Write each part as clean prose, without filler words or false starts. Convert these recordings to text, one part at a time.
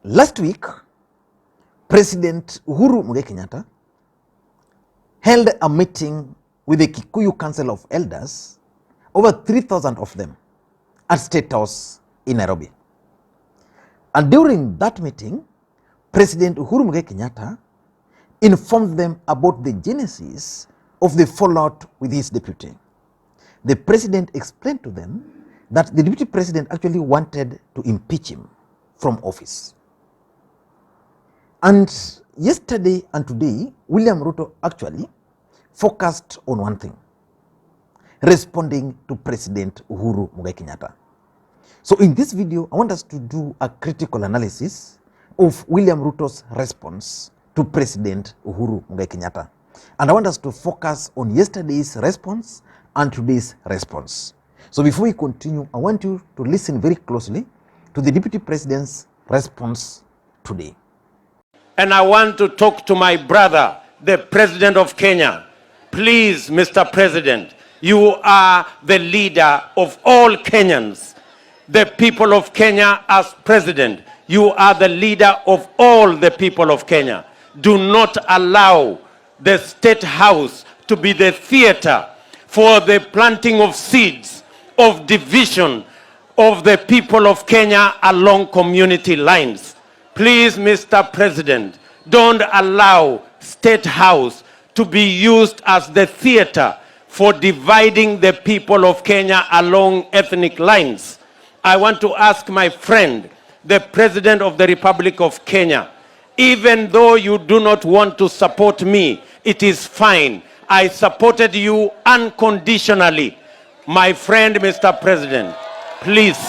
Last week, President Uhuru Kenyatta held a meeting with the Kikuyu Council of Elders, over 3,000 of them, at State House in Nairobi. And during that meeting, President Uhuru Kenyatta informed them about the genesis of the fallout with his deputy. The president explained to them that the deputy president actually wanted to impeach him from office. And yesterday and today, William Ruto actually focused on one thing: responding to President Uhuru Kenyatta. So in this video, I want us to do a critical analysis of William Ruto's response to President Uhuru Kenyatta. And I want us to focus on yesterday's response and today's response. So before we continue, I want you to listen very closely to the Deputy President's response today. And I want to talk to my brother, the President of Kenya. Please, Mr. President, you are the leader of all Kenyans. The people of Kenya as president, you are the leader of all the people of Kenya. Do not allow the State House to be the theater for the planting of seeds of division of the people of Kenya along community lines. Please, Mr. President, don't allow State House to be used as the theater for dividing the people of Kenya along ethnic lines. I want to ask my friend, the President of the Republic of Kenya, even though you do not want to support me, it is fine. I supported you unconditionally. My friend, Mr. President, please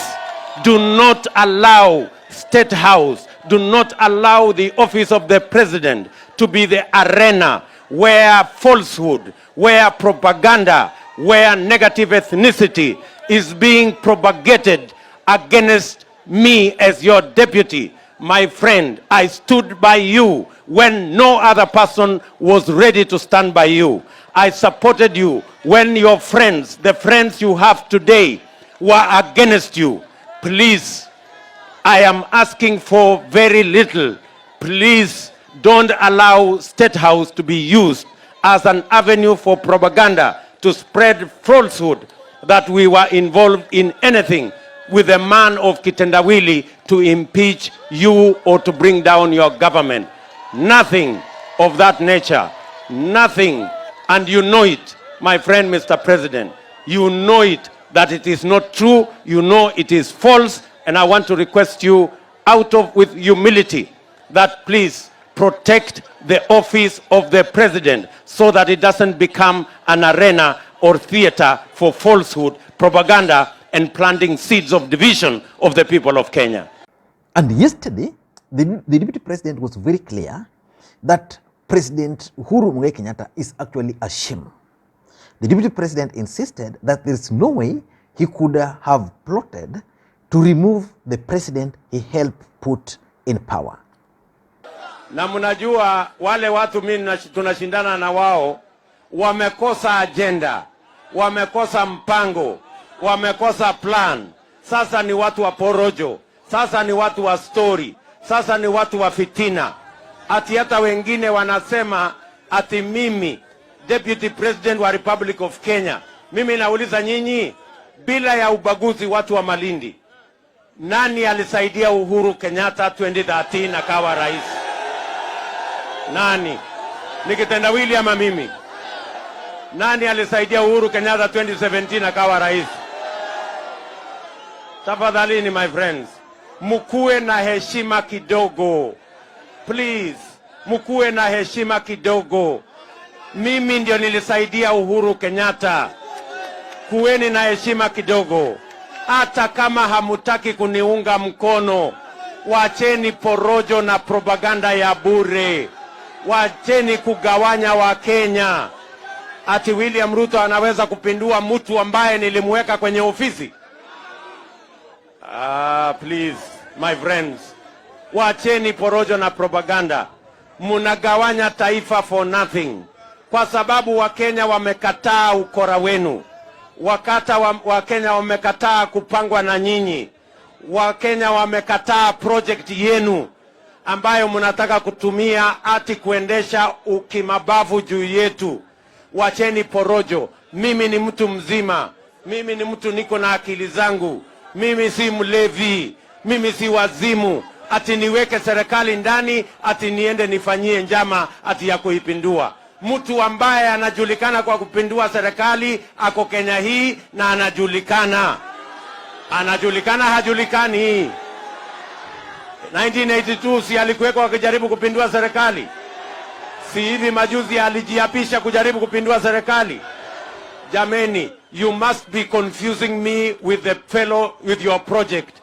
do not allow State House, do not allow the office of the President to be the arena where falsehood, where propaganda, where negative ethnicity is being propagated against me as your deputy. My friend, I stood by you when no other person was ready to stand by you. I supported you when your friends, the friends you have today, were against you. Please, I am asking for very little. Please don't allow State House to be used as an avenue for propaganda to spread falsehood that we were involved in anything with a man of kitendawili to impeach you or to bring down your government. Nothing of that nature. Nothing. And you know it, my friend, Mr. President. You know it, that it is not true. You know it is false. And I want to request you with humility that please protect the office of the president so that it doesn't become an arena or theater for falsehood, propaganda, and planting seeds of division of the people of Kenya. And yesterday, the Deputy President was very clear that President Uhuru Kenyatta is actually ashamed. The Deputy President insisted that there is no way he could have plotted to remove the president he helped put in power. Na mnajua wale watu mimi tunashindana na wao wamekosa agenda, wamekosa mpango, wamekosa plan. Sasa ni watu wa porojo, sasa ni watu wa story, sasa ni watu wa fitina. Ati hata wengine wanasema ati mimi Deputy President wa Republic of Kenya. Mimi nauliza nyinyi, bila ya ubaguzi, watu wa Malindi, nani alisaidia Uhuru Kenyatta 2013 akawa rais? Nani? Ni kitendawili ama mimi? Nani alisaidia Uhuru Kenyatta 2017 akawa rais? Tafadhalini my friends, mkuwe na heshima kidogo. Please, mkuwe na heshima kidogo. Mimi ndio nilisaidia Uhuru Kenyatta. Kuweni na heshima kidogo. Hata kama hamutaki kuniunga mkono, wacheni porojo na propaganda ya bure. Wacheni kugawanya wa Kenya. Ati William Ruto anaweza kupindua mtu ambaye nilimweka kwenye ofisi? Please, my friends. Wacheni porojo na propaganda. Munagawanya taifa for nothing. Kwa sababu Wakenya wamekataa ukora wenu. Wakenya wamekataa kupangwa na nyinyi. Wakenya wamekataa project yenu. ambayo mnataka kutumia ati kuendesha ukimabavu juu yetu. Wacheni porojo. Mimi ni mtu mzima. Mimi ni mtu niko na akili zangu. Mimi si mlevi. Mimi si wazimu. Ati niweke serikali ndani, ati niende nifanyie njama ati ya kuipindua. Mtu ambaye anajulikana kwa kupindua serikali ako Kenya hii na anajulikana. Anajulikana hajulikani. 1982 si alikuweko akijaribu kupindua serikali? Si hivi majuzi alijiapisha kujaribu kupindua serikali? Jameni, you must be confusing me with the fellow with your project.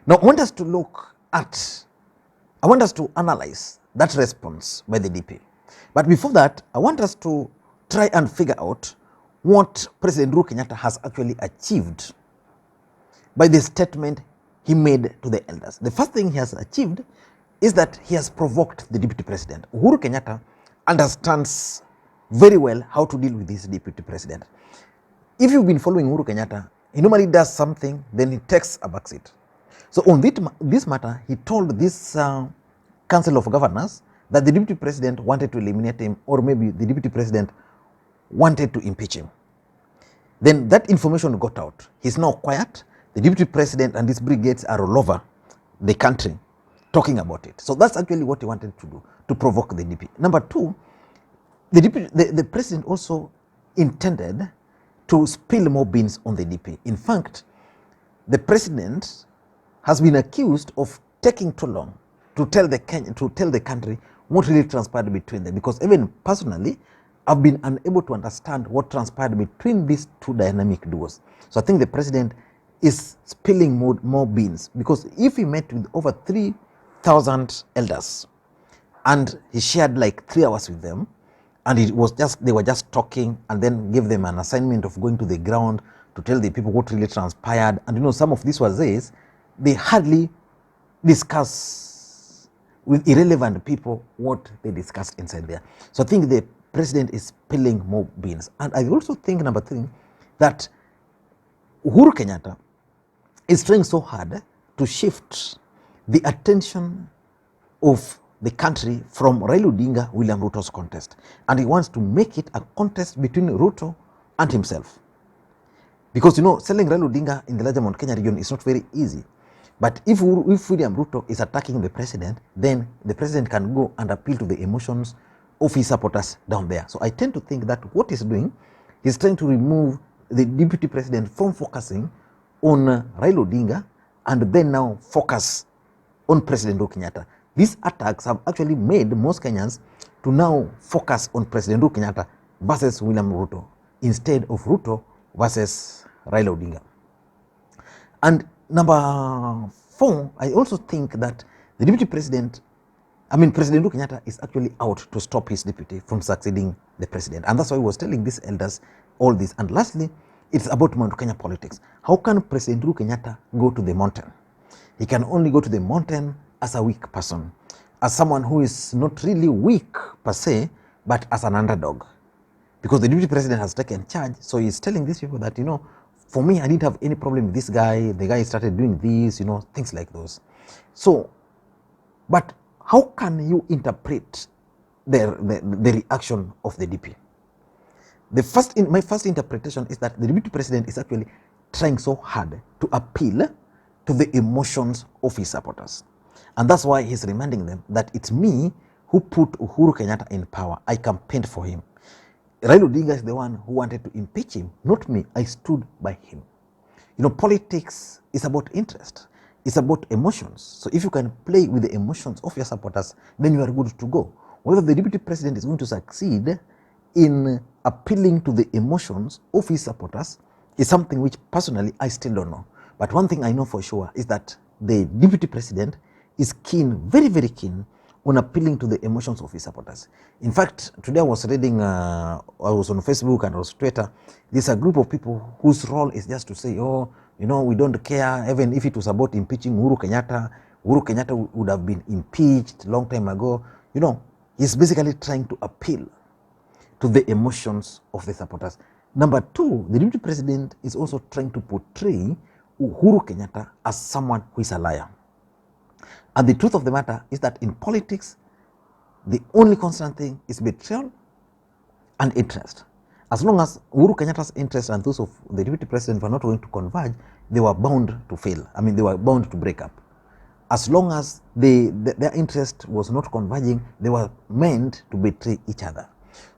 Now, I want us to look at, I want us to analyze that response by the DP. But before that, I want us to try and figure out what President Uhuru Kenyatta has actually achieved by the statement he made to the elders. The first thing he has achieved is that he has provoked the deputy president. Uhuru Kenyatta understands very well how to deal with this deputy president. If you've been following Uhuru Kenyatta, he normally does something, then he takes a backseat. So on this matter, he told this Council of Governors that the deputy president wanted to eliminate him, or maybe the deputy president wanted to impeach him. Then that information got out. He's now quiet. The deputy president and his brigades are all over the country talking about it. So that's actually what he wanted to do, to provoke the DP. Number two, the president also intended to spill more beans on the DP. In fact, the president has been accused of taking too long to tell the country what really transpired between them, because even personally, I've been unable to understand what transpired between these two dynamic duos. So I think the president is spilling more beans, because if he met with over 3,000 elders and he shared like 3 hours with them, and they were just talking, and then gave them an assignment of going to the ground to tell the people what really transpired. And you know, some of these wazis, they hardly discuss with irrelevant people what they discussed inside there. So I think the president is spilling more beans. And I also think, number 3, that Uhuru Kenyatta is trying so hard to shift the attention of the country from Raila Odinga, William Ruto's contest. And he wants to make it a contest between Ruto and himself. Because, you know, selling Raila Odinga in the larger Mount Kenya region is not very easy. But if William Ruto is attacking the president, then the president can go and appeal to the emotions of his supporters down there. So I tend to think that what he's doing, he's trying to remove the deputy president from focusing on Raila Odinga, and then now focus on President Uhuru Kenyatta. These attacks have actually made most Kenyans to now focus on President Uhuru Kenyatta versus William Ruto, instead of Ruto versus Raila Odinga. And number 4, I also think that the deputy president, President Uhuru Kenyatta is actually out to stop his deputy from succeeding the president. And that's why he was telling these elders all this. And lastly, it's about Mount Kenya politics. How can President Uhuru Kenyatta go to the mountain? He can only go to the mountain as a weak person, as someone who is not really weak per se, but as an underdog. Because the deputy president has taken charge, so he's telling these people that, you know, for me, I didn't have any problem with this guy. The guy started doing this, you know, things like those. So, but how can you interpret the reaction of the DP? My first interpretation is that the deputy president is actually trying so hard to appeal to the emotions of his supporters. And that's why he's reminding them that it's me who put Uhuru Kenyatta in power. I campaigned for him. Raila Odinga is the one who wanted to impeach him, not me. I stood by him. You know, politics is about interest. It's about emotions. So if you can play with the emotions of your supporters, then you are good to go. Whether the deputy president is going to succeed in appealing to the emotions of his supporters is something which personally I still don't know. But one thing I know for sure is that the deputy president is keen, very, very keen, on appealing to the emotions of his supporters. In fact, today I was reading, I was on Facebook and I was on Twitter, there's a group of people whose role is just to say, oh, you know, we don't care, even if it was about impeaching Uhuru Kenyatta would have been impeached long time ago. You know, he's basically trying to appeal to the emotions of the supporters. Number 2, the deputy president is also trying to portray Uhuru Kenyatta as someone who is a liar. And the truth of the matter is that in politics, the only constant thing is betrayal and interest. As long as Uhuru Kenyatta's interest and those of the deputy president were not going to converge, they were bound to fail. I mean, they were bound to break up. As long as their interest was not converging, they were meant to betray each other.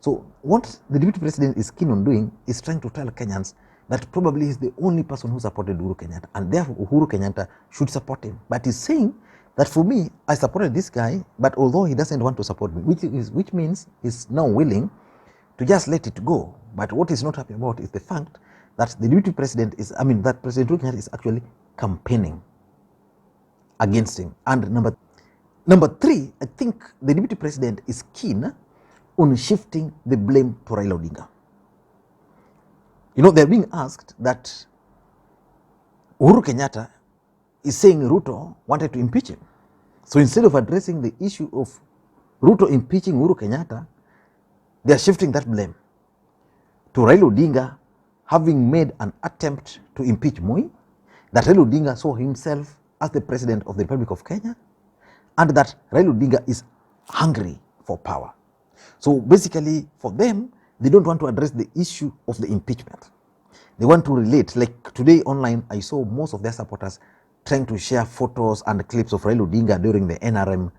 So what the deputy president is keen on doing is trying to tell Kenyans that probably he's the only person who supported Uhuru Kenyatta, and therefore Uhuru Kenyatta should support him. But he's saying that for me, I supported this guy, but although he doesn't want to support me, which means he's now willing to just let it go. But what he's not happy about is the fact that the deputy president is, that President Uhuru Kenyatta is actually campaigning against him. And number three, I think the deputy president is keen on shifting the blame to Raila Odinga. You know, they're being asked that Uhuru Kenyatta is saying Ruto wanted to impeach him. So instead of addressing the issue of Ruto impeaching Uhuru Kenyatta, they're shifting that blame to Raila Odinga having made an attempt to impeach Moi, that Raila Odinga saw himself as the president of the Republic of Kenya, and that Raila Odinga is hungry for power. So basically, for them, they don't want to address the issue of the impeachment. They want to relate. Like today online, I saw most of their supporters trying to share photos and clips of Raila Odinga during the NRM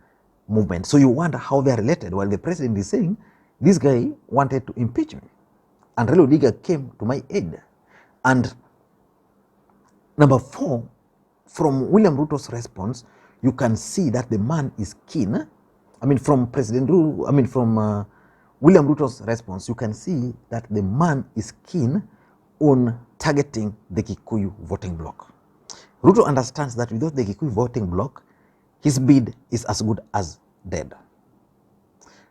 movement. So you wonder how they are related, while the president is saying, this guy wanted to impeach me, and Raila Odinga came to my aid. And number four, from William Ruto's response, you can see that the man is keen. From William Ruto's response, you can see that the man is keen on targeting the Kikuyu voting bloc. Ruto understands that without the Kikuyu voting bloc, his bid is as good as dead.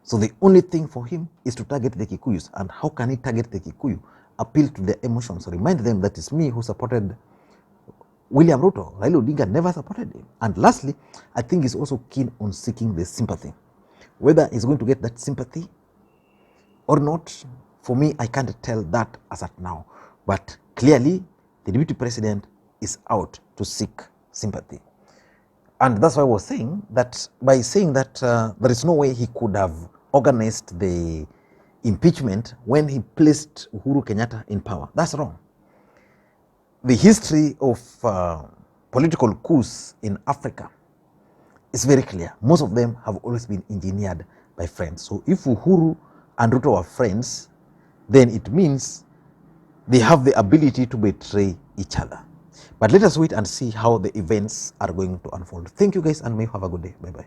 So the only thing for him is to target the Kikuyus. And how can he target the Kikuyu? Appeal to their emotions, remind them that it's me who supported William Ruto. Raila Odinga never supported him. And lastly, I think he's also keen on seeking the sympathy. Whether he's going to get that sympathy or not, for me, I can't tell that as at now. But clearly, the deputy president is out to seek sympathy. And that's why I was saying that by saying that there is no way he could have organized the impeachment when he placed Uhuru Kenyatta in power. That's wrong. The history of political coups in Africa is very clear. Most of them have always been engineered by friends. So if Uhuru and Ruto are friends, then it means they have the ability to betray each other. But let us wait and see how the events are going to unfold. Thank you guys, and may you have a good day. Bye-bye.